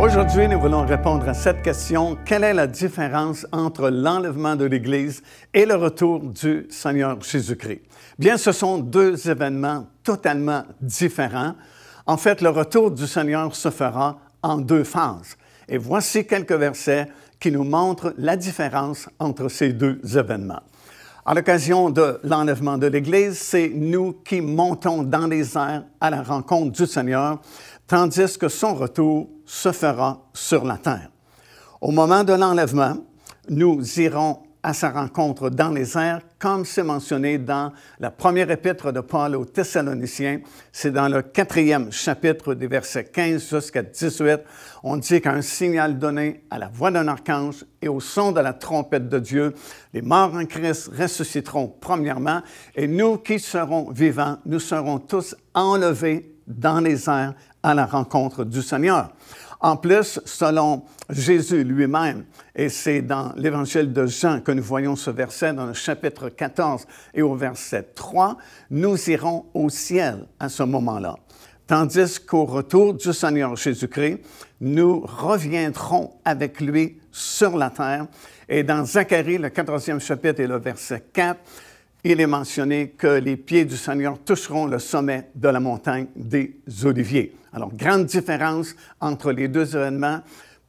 Aujourd'hui, nous voulons répondre à cette question. Quelle est la différence entre l'enlèvement de l'Église et le retour du Seigneur Jésus-Christ? Bien, ce sont deux événements totalement différents. En fait, le retour du Seigneur se fera en deux phases. Et voici quelques versets qui nous montrent la différence entre ces deux événements. À l'occasion de l'enlèvement de l'Église, c'est nous qui montons dans les airs à la rencontre du Seigneur, tandis que son retour se fera sur la terre. Au moment de l'enlèvement, nous irons à sa rencontre dans les airs, comme c'est mentionné dans la première épître de Paul aux Thessaloniciens. C'est dans le 4e chapitre des versets 15 jusqu'à 18. On dit qu'un signal donné à la voix d'un archange et au son de la trompette de Dieu, les morts en Christ ressusciteront premièrement, et nous qui serons vivants, nous serons tous enlevés dans les airs à la rencontre du Seigneur. En plus, selon Jésus lui-même, et c'est dans l'Évangile de Jean que nous voyons ce verset dans le chapitre 14 et au verset 3, nous irons au ciel à ce moment-là. Tandis qu'au retour du Seigneur Jésus-Christ, nous reviendrons avec lui sur la terre. Et dans Zacharie, le 14e chapitre et le verset 4, il est mentionné que les pieds du Seigneur toucheront le sommet de la montagne des Oliviers. Alors, grande différence entre les deux événements.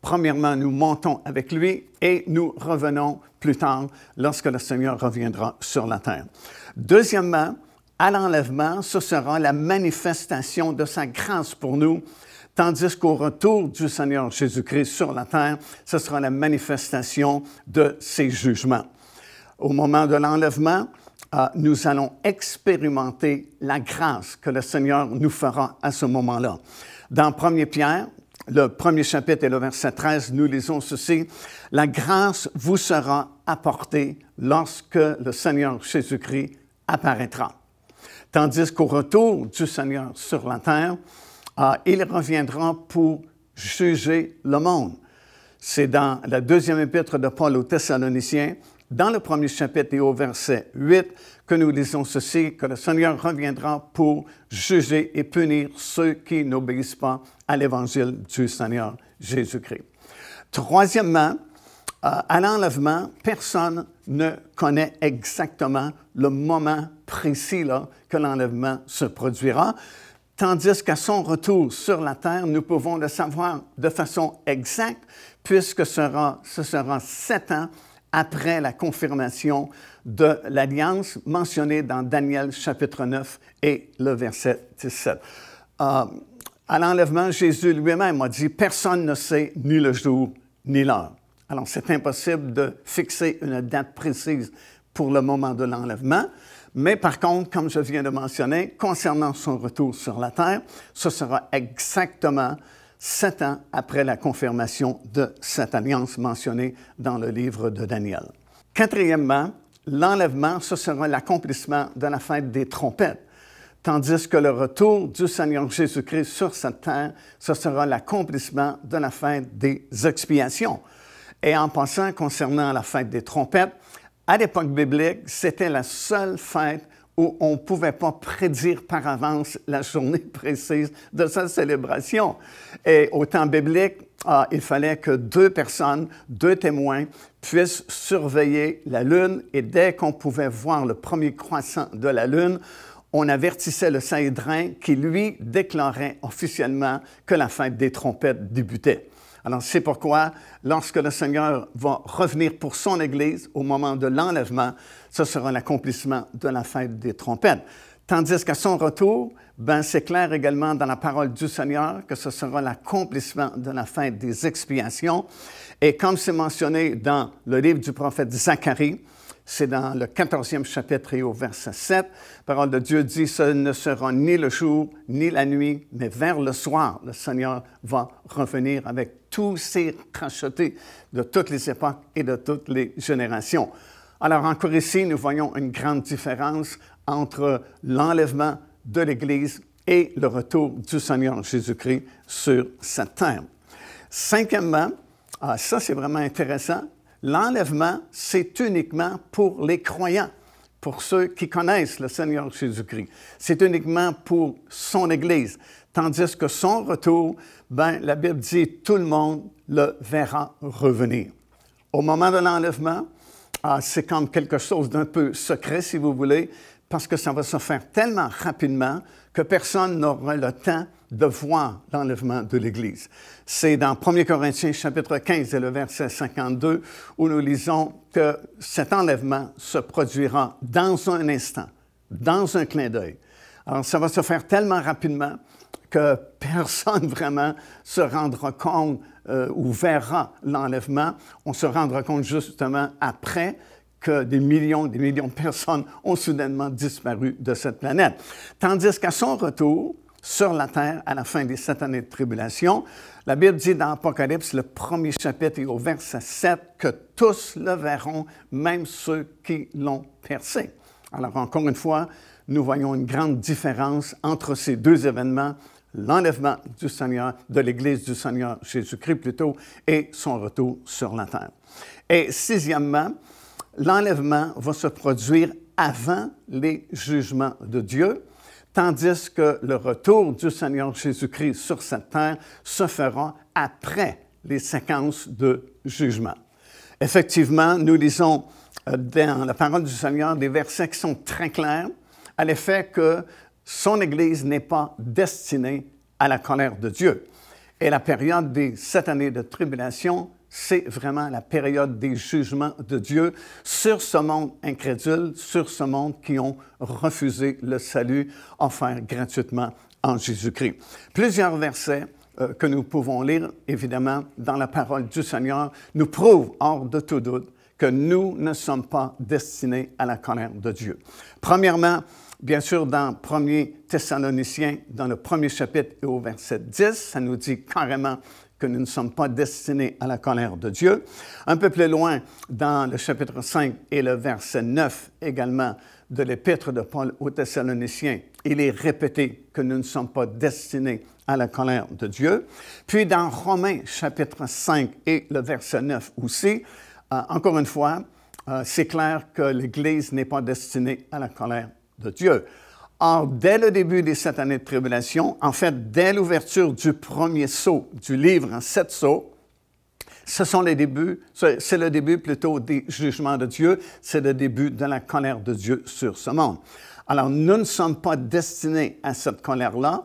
Premièrement, nous montons avec lui et nous revenons plus tard lorsque le Seigneur reviendra sur la terre. Deuxièmement, à l'enlèvement, ce sera la manifestation de sa grâce pour nous, tandis qu'au retour du Seigneur Jésus-Christ sur la terre, ce sera la manifestation de ses jugements. Au moment de l'enlèvement, nous allons expérimenter la grâce que le Seigneur nous fera à ce moment-là. Dans 1 Pierre, le premier chapitre et le verset 13, nous lisons ceci. « La grâce vous sera apportée lorsque le Seigneur Jésus-Christ apparaîtra. » Tandis qu'au retour du Seigneur sur la terre, il reviendra pour juger le monde. C'est dans la deuxième épître de Paul aux Thessaloniciens, dans le premier chapitre et au verset 8, que nous lisons ceci, que le Seigneur reviendra pour juger et punir ceux qui n'obéissent pas à l'Évangile du Seigneur Jésus-Christ. Troisièmement, à l'enlèvement, personne ne connaît exactement le moment précis là, que l'enlèvement se produira, tandis qu'à son retour sur la terre, nous pouvons le savoir de façon exacte, puisque ce sera 7 ans après la confirmation de l'Alliance mentionnée dans Daniel chapitre 9 et le verset 17. À l'enlèvement, Jésus lui-même a dit « Personne ne sait ni le jour ni l'heure ». Alors, c'est impossible de fixer une date précise pour le moment de l'enlèvement, mais par contre, comme je viens de mentionner, concernant son retour sur la terre, ce sera exactement 7 ans après la confirmation de cette alliance mentionnée dans le livre de Daniel. Quatrièmement, l'enlèvement, ce sera l'accomplissement de la fête des trompettes, tandis que le retour du Seigneur Jésus-Christ sur cette terre, ce sera l'accomplissement de la fête des expiations. Et en passant, concernant la fête des trompettes, à l'époque biblique, c'était la seule fête où on ne pouvait pas prédire par avance la journée précise de sa célébration. Et au temps biblique, il fallait que 2 personnes, 2 témoins, puissent surveiller la lune, et dès qu'on pouvait voir le premier croissant de la lune, on avertissait le Sanhédrin qui, lui, déclarait officiellement que la fête des trompettes débutait. Alors, c'est pourquoi, lorsque le Seigneur va revenir pour son Église, au moment de l'enlèvement, ce sera l'accomplissement de la fête des trompettes. Tandis qu'à son retour, c'est clair également dans la parole du Seigneur que ce sera l'accomplissement de la fête des expiations. Et comme c'est mentionné dans le livre du prophète Zacharie, c'est dans le 14e chapitre et au verset 7, la parole de Dieu dit « Ce ne sera ni le jour ni la nuit, mais vers le soir, le Seigneur va revenir avec tous ses rachetés de toutes les époques et de toutes les générations. » Alors encore ici, nous voyons une grande différence entre l'enlèvement de l'Église et le retour du Seigneur Jésus-Christ sur cette terre. Cinquièmement, ça c'est vraiment intéressant, l'enlèvement, c'est uniquement pour les croyants. pour ceux qui connaissent le Seigneur Jésus-Christ. C'est uniquement pour son Église. Tandis que son retour, la Bible dit, tout le monde le verra revenir. Au moment de l'enlèvement, c'est comme quelque chose d'un peu secret, si vous voulez, parce que ça va se faire tellement rapidement que personne n'aura le temps de voir l'enlèvement de l'Église. C'est dans 1 Corinthiens chapitre 15 et le verset 52 où nous lisons que cet enlèvement se produira dans un instant, dans un clin d'œil. Alors, ça va se faire tellement rapidement que personne vraiment se rendra compte ou verra l'enlèvement. On se rendra compte justement après que des millions de personnes ont soudainement disparu de cette planète. Tandis qu'à son retour sur la terre, à la fin des 7 années de tribulation, la Bible dit dans Apocalypse, le 1er chapitre et au verset 7, que tous le verront, même ceux qui l'ont percé. Alors, encore une fois, nous voyons une grande différence entre ces deux événements, l'enlèvement du Seigneur, de l'Église du Seigneur Jésus-Christ plutôt, et son retour sur la terre. Et sixièmement, l'enlèvement va se produire avant les jugements de Dieu, tandis que le retour du Seigneur Jésus-Christ sur cette terre se fera après les séquences de jugement. Effectivement, nous lisons dans la parole du Seigneur des versets qui sont très clairs à l'effet que son Église n'est pas destinée à la colère de Dieu. Et la période des 7 années de tribulation, c'est vraiment la période des jugements de Dieu sur ce monde incrédule, sur ce monde qui ont refusé le salut offert gratuitement en Jésus-Christ. Plusieurs versets que nous pouvons lire, évidemment, dans la parole du Seigneur, nous prouvent hors de tout doute que nous ne sommes pas destinés à la colère de Dieu. Premièrement, bien sûr, dans 1 Thessaloniciens, dans le 1er chapitre et au verset 10, ça nous dit carrément que nous ne sommes pas destinés à la colère de Dieu. Un peu plus loin, dans le chapitre 5 et le verset 9 également de l'Épître de Paul aux Thessaloniciens, il est répété que nous ne sommes pas destinés à la colère de Dieu. Puis dans Romains chapitre 5 et le verset 9 aussi, encore une fois, c'est clair que l'Église n'est pas destinée à la colère de Dieu. Or, dès le début des 7 années de tribulation, en fait, dès l'ouverture du premier sceau du livre en 7 sceaux, c'est le début plutôt des jugements de Dieu, c'est le début de la colère de Dieu sur ce monde. Alors, nous ne sommes pas destinés à cette colère-là,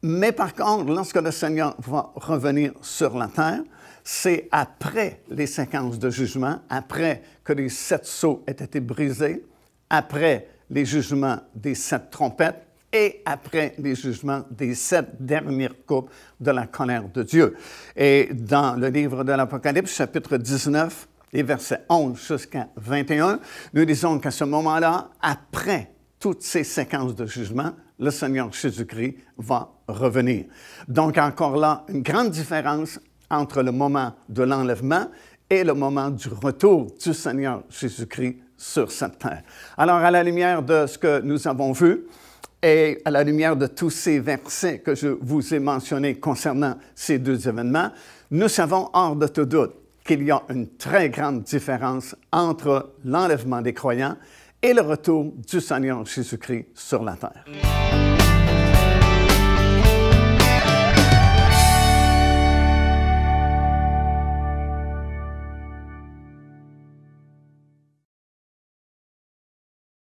mais par contre, lorsque le Seigneur va revenir sur la terre, c'est après les séquences de jugement, après que les 7 sceaux aient été brisés, après les jugements des 7 trompettes et après les jugements des 7 dernières coupes de la colère de Dieu. Et dans le livre de l'Apocalypse, chapitre 19, et versets 11 jusqu'à 21, nous disons qu'à ce moment-là, après toutes ces séquences de jugement, le Seigneur Jésus-Christ va revenir. Donc encore là, une grande différence entre le moment de l'enlèvement et le moment du retour du Seigneur Jésus-Christ sur cette terre. Alors, à la lumière de ce que nous avons vu et à la lumière de tous ces versets que je vous ai mentionnés concernant ces deux événements, nous savons hors de tout doute qu'il y a une très grande différence entre l'enlèvement des croyants et le retour du Seigneur Jésus-Christ sur la terre.